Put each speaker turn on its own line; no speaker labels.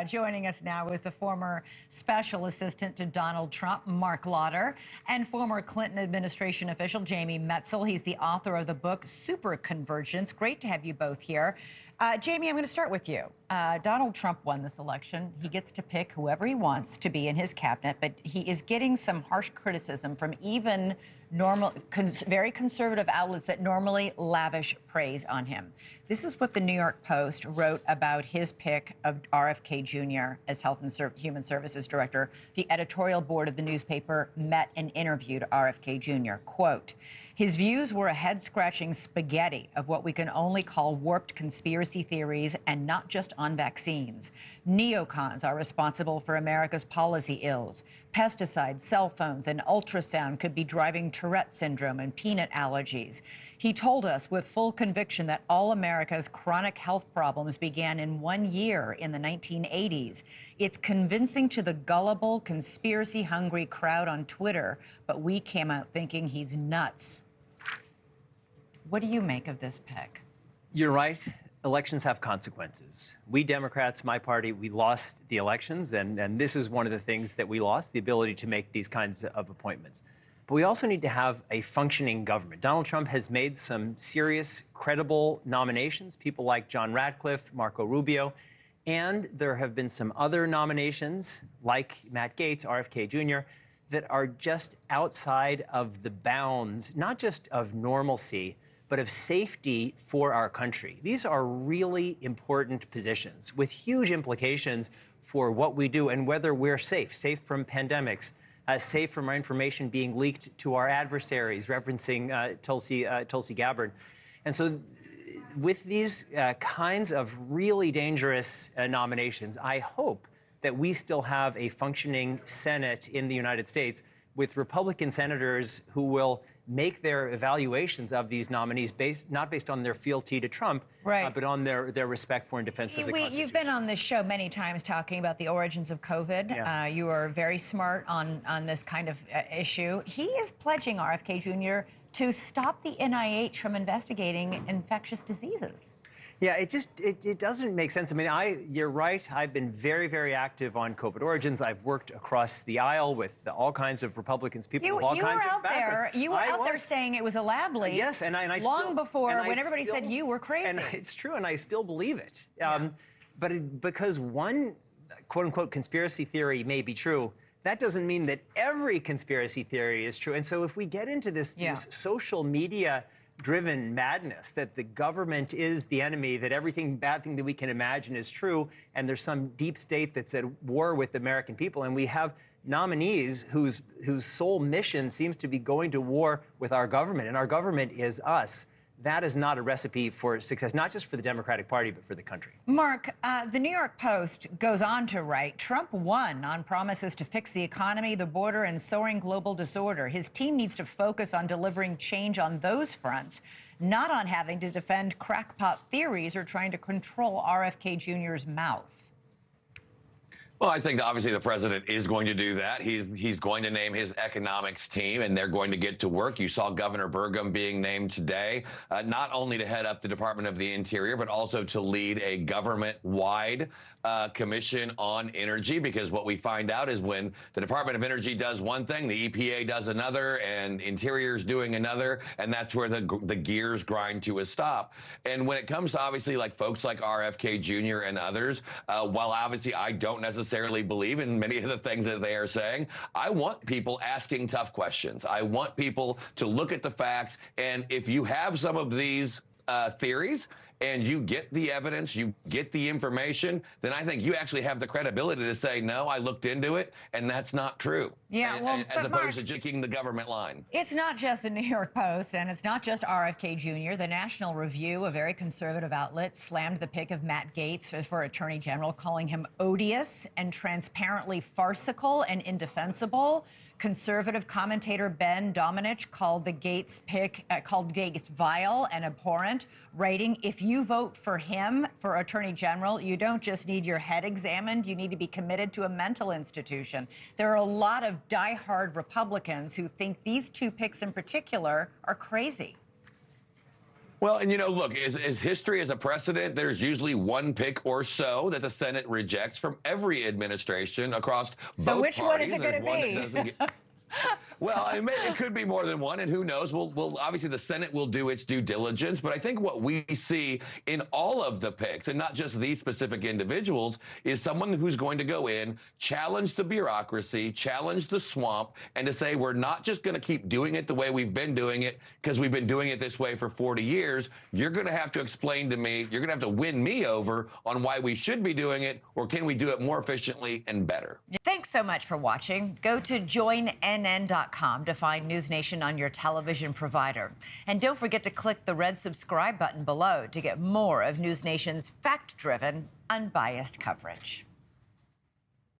Joining us now is the former special assistant to Donald Trump, Mark Lauder, and former Clinton administration official Jamie Metzl. He's the author of the book Super Convergence. Great to have you both here. Jamie, I'm going to start with you. Donald Trump won this election. He gets to pick whoever he wants to be in his cabinet, but he is getting some harsh criticism from even very conservative outlets that normally lavish praise on him. This is what the New York Post wrote about his pick of RFK Jr. as Health and Human Services Director. The editorial board of the newspaper met and interviewed RFK Jr. Quote, his views were a head-scratching spaghetti of what we can only call warped conspiracy theories, and not just on vaccines. Neocons are responsible for America's policy ills. Pesticides, cell phones, and ultrasound could be driving Tourette syndrome and peanut allergies. He told us with full conviction that all America's chronic health problems began in 1 year in the 1980s. It's convincing to the gullible, conspiracy-hungry crowd on Twitter, but we came out thinking he's nuts. What do you make of this pick?
You're right. Elections have consequences. We Democrats, my party, we lost the elections, and this is one of the things that we lost, the ability to make these kinds of appointments. But we also need to have a functioning government. Donald Trump has made some serious, credible nominations, people like John Ratcliffe, Marco Rubio, and there have been some other nominations like Matt Gaetz, RFK Jr., that are just outside of the bounds, not just of normalcy, but of safety for our country. These are really important positions with huge implications for what we do and whether we're safe from pandemics, safe from our information being leaked to our adversaries, referencing Tulsi Gabbard. And so with these kinds of really dangerous nominations, I hope that we still have a functioning Senate in the United States with Republican senators who will make their evaluations of these nominees not based on their fealty to Trump,
right,
but on their respect for and defense of the Constitution.
You've been on this show many times talking about the origins of COVID.
Yeah.
You are very smart on this kind of issue. He is pledging, RFK Jr., to stop the NIH from investigating infectious diseases.
Yeah, it doesn't make sense. I mean, you're right. I've been very, very active on COVID origins. I've worked across the aisle with all kinds of Republicans, people of all kinds of backgrounds.
You were out there saying it was a lab leak.
Yes, and I
long
still,
before when everybody said you were crazy.
And it's true, and I still believe it.
Yeah.
Because one quote-unquote conspiracy theory may be true, that doesn't mean that every conspiracy theory is true. And so if we get into this social media driven madness that the government is the enemy, that everything bad thing that we can imagine is true, and there's some deep state that's at war with the American people, and we have nominees whose sole mission seems to be going to war with our government, and our government is us. That is not a recipe for success, not just for the Democratic Party, but for the country.
Mark, the New York Post goes on to write, Trump won on promises to fix the economy, the border, and soaring global disorder. His team needs to focus on delivering change on those fronts, not on having to defend crackpot theories or trying to control RFK Jr.'s mouth.
Well, I think obviously the president is going to do that. He's going to name his economics team, and they're going to get to work. You saw Governor Burgum being named today, not only to head up the Department of the Interior, but also to lead a government-wide commission on energy, because what we find out is when the Department of Energy does one thing, the EPA does another, and Interior's doing another, and that's where the gears grind to a stop. And when it comes to obviously like folks like RFK Jr. and others, while obviously I don't necessarily believe in many of the things that they are saying, I want people asking tough questions. I want people to look at the facts, and if you have some of these theories and you get the evidence, you get the information, then I think you actually have the credibility to say, no, I looked into it, and that's not true.
Yeah, well,
as opposed to jigging the government line.
It's not just the New York Post, and it's not just RFK Jr. The National Review, a very conservative outlet, slammed the pick of Matt Gaetz for Attorney General, calling him odious and transparently farcical and indefensible. Conservative commentator Ben Domenech called the Gaetz pick, called Gaetz vile and abhorrent, writing, if you vote for him for Attorney General, you don't just need your head examined, you need to be committed to a mental institution. There are a lot of diehard Republicans who think these two picks in particular are crazy.
Well, and look, as history as a precedent, there's usually one pick or so that the Senate rejects from every administration across
so
both
which
parties.
one is it going to be?
Well, it could be more than one, and who knows? We'll obviously the Senate will do its due diligence, but I think what we see in all of the picks, and not just these specific individuals, is someone who's going to go in, challenge the bureaucracy, challenge the swamp, and to say we're not just going to keep doing it the way we've been doing it because we've been doing it this way for 40 years. You're going to have to explain to me, you're going to have to win me over on why we should be doing it, or can we do it more efficiently and better?
Thanks so much for watching. Go to joinnn.com to find NewsNation on your television provider. And don't forget to click the red subscribe button below to get more of NewsNation's fact-driven, unbiased coverage.